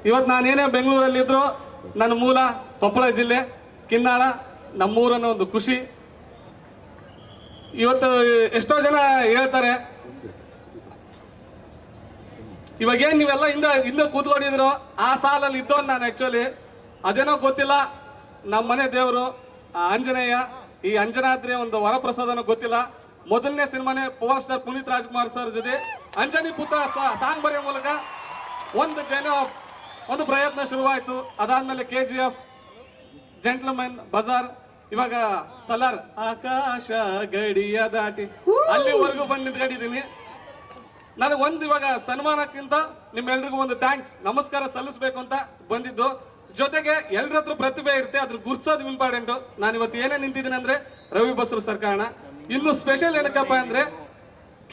ಇವತ್ತು ನಾನೇನೇ ಬೆಂಗಳೂರಲ್ಲಿದ್ದರೂ ನನ್ನ ಮೂಲ ಕೊಪ್ಪಳ ಜಿಲ್ಲೆ ಕಿನ್ನಾಳ, ನಮ್ಮೂರನ್ನೋ ಒಂದು ಖುಷಿ. ಇವತ್ತು ಎಷ್ಟೋ ಜನ ಹೇಳ್ತಾರೆ, ಇವಾಗೇನು ನೀವೆಲ್ಲ ಹಿಂದೆ ಕೂತ್ಕೊಂಡಿದ್ರು ಆ ಸಾಲಲ್ಲಿ ಇದ್ದವನು ನಾನು. ಆ್ಯಕ್ಚುಲಿ ಅದೇನೋ ಗೊತ್ತಿಲ್ಲ, ನಮ್ಮ ಮನೆ ದೇವರು ಆಂಜನೇಯ, ಈ ಅಂಜನಾದ್ರಿ ಒಂದು ವರಪ್ರಸಾದನೋ ಗೊತ್ತಿಲ್ಲ. ಮೊದಲನೇ ಸಿನಿಮಾನೇ power star Puneeth Rajkumar sir ಜೊತೆ ಅಂಜನಿ ಪುತ್ರ ಸಾಂಗ್ ಬರೆಯೋ ಮೂಲಕ ಒಂದು ಪ್ರಯತ್ನ ಶುರುವಾಯಿತು. ಅದಾದ್ಮೇಲೆ KGF, ಜೆಂಟ್ಲ್ಮನ್, ಬಜಾರ್, ಇವಾಗ ಸಲಾರ್, ಆಕಾಶ ಗಡಿಯ ದಾಟಿ ಅಲ್ಲಿವರೆಗೂ ಬಂದು ನಿಂತ್ಕೊಂಡಿದ್ದೀನಿ. ನನಗೊಂದು ಇವಾಗ ಸನ್ಮಾನಕ್ಕಿಂತ ನಿಮ್ಮೆಲ್ರಿಗೂ ಒಂದು ಥ್ಯಾಂಕ್ಸ್, ನಮಸ್ಕಾರ ಸಲ್ಲಿಸ್ಬೇಕು ಅಂತ ಬಂದಿದ್ದು. ಜೊತೆಗೆ ಎಲ್ಲರ ಹತ್ರ ಪ್ರತಿಭೆ ಇರುತ್ತೆ, ಅದ್ರ ಗುರ್ಸೋದು ಇಂಪಾರ್ಟೆಂಟು. ನಾನು ಇವತ್ತು ಏನೇ ನಿಂತಿದ್ದೀನಿ ಅಂದ್ರೆ ರವಿ ಬಸ್ರು ಸರ್ ಕಾರಣ. ಇನ್ನು ಸ್ಪೆಷಲ್ ಏನಕ್ಕಪ್ಪ ಅಂದ್ರೆ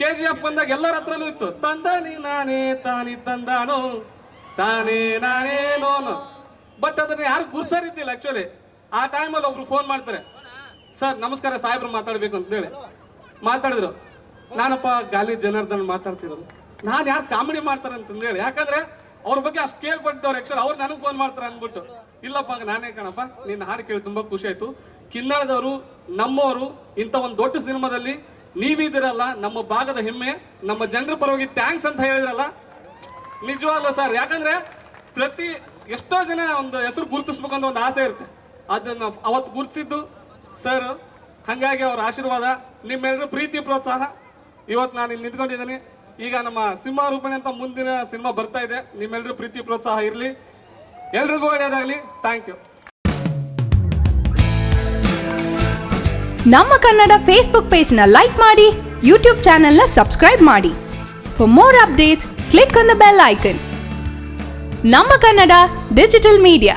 KGF ಬಂದಾಗ ಎಲ್ಲರ ಹತ್ರನೂ ಇತ್ತು ತಂದಾನಿ ನಾನೇ ತಾನಿ ತಂದಾನೋ ತಾನೇ ನಾನೇನೋನು, ಬಟ್ ಅದನ್ನ ಯಾರು ಗುರ್ಸರಿದ್ದಿಲ್ಲ. ಆಕ್ಚುಲಿ ಆ ಟೈಮಲ್ಲಿ ಒಬ್ರು ಫೋನ್ ಮಾಡ್ತಾರೆ, ಸರ್ ನಮಸ್ಕಾರ ಸಾಹೇಬ್ರು ಮಾತಾಡ್ಬೇಕು ಅಂತೇಳಿ ಮಾತಾಡಿದ್ರು. ನಾನಪ್ಪ ಗಾಲಿ ಜನಾರ್ದನ್ ಮಾತಾಡ್ತಿರೋದು, ನಾನು ಯಾರು ಕಾಮಿಡಿ ಮಾಡ್ತಾರೆ ಅಂತಂದೇಳಿ, ಯಾಕಂದ್ರೆ ಅವ್ರ ಬಗ್ಗೆ ಅಷ್ಟು ಕೇಳ್ಪಟ್ಟವ್ರು. ಆಕ್ಚುಲಿ ಅವ್ರು ನನಗೆ ಫೋನ್ ಮಾಡ್ತಾರೆ ಅಂದ್ಬಿಟ್ಟು, ಇಲ್ಲಪ್ಪ ನಾನೇ ಕಣಪ್ಪ, ನಿನ್ನ ಹಾಡು ಕೇಳಿ ತುಂಬಾ ಖುಷಿ ಆಯ್ತು. ಕಿನ್ನಾಳದವರು ನಮ್ಮವರು ಇಂಥ ಒಂದು ದೊಡ್ಡ ಸಿನಿಮಾದಲ್ಲಿ ನೀವಿದಿರಲ್ಲ, ನಮ್ಮ ಭಾಗದ ಹೆಮ್ಮೆ, ನಮ್ಮ ಜನರ ಪರವಾಗಿ ಥ್ಯಾಂಕ್ಸ್ ಅಂತ ಹೇಳಿದ್ರಲ್ಲ, ನಿಜವಾಗ್ಲೂ ಸರ್. ಯಾಕಂದ್ರೆ ಎಷ್ಟೋ ಜನ ಒಂದು ಹೆಸರು ಗುರುತಿಸ್ಬೇಕಂತ ಒಂದು ಆಸೆ ಇರುತ್ತೆ, ಅದನ್ನ ಅವತ್ತು ಗುರುತಿಸಿದ್ದು ಸರ್. ಹಾಗಾಗಿ ಅವ್ರ ಆಶೀರ್ವಾದ, ನಿಮ್ಮೆಲ್ಲರೂ ಪ್ರೀತಿ ಪ್ರೋತ್ಸಾಹ, ಇವತ್ತು ನಾನು ಇಲ್ಲಿ ನಿಂತ್ಕೊಂಡಿದ್ದೀನಿ. ಈಗ ನಮ್ಮ ಸಿಂಹ ರೂಪಣೆ ಅಂತ ಮುಂದಿನ ಸಿನಿಮಾ ಬರ್ತಾ ಇದೆ, ನಿಮ್ಮೆಲ್ಲರೂ ಪ್ರೀತಿ ಪ್ರೋತ್ಸಾಹ ಇರಲಿ, ಎಲ್ರಿಗೂ ಒಳ್ಳೆಯದಾಗಲಿ. Thank you. ನಮ್ಮ ಕನ್ನಡ ಫೇಸ್ಬುಕ್ ಪೇಜ್ನ ಲೈಕ್ ಮಾಡಿ, ಯೂಟ್ಯೂಬ್ ಚಾನೆಲ್ನ ಸಬ್ಸ್ಕ್ರೈಬ್ ಮಾಡಿ. For more updates click on the bell icon. ನಮ್ಮ ಕನ್ನಡ ಡಿಜಿಟಲ್ ಮೀಡಿಯಾ.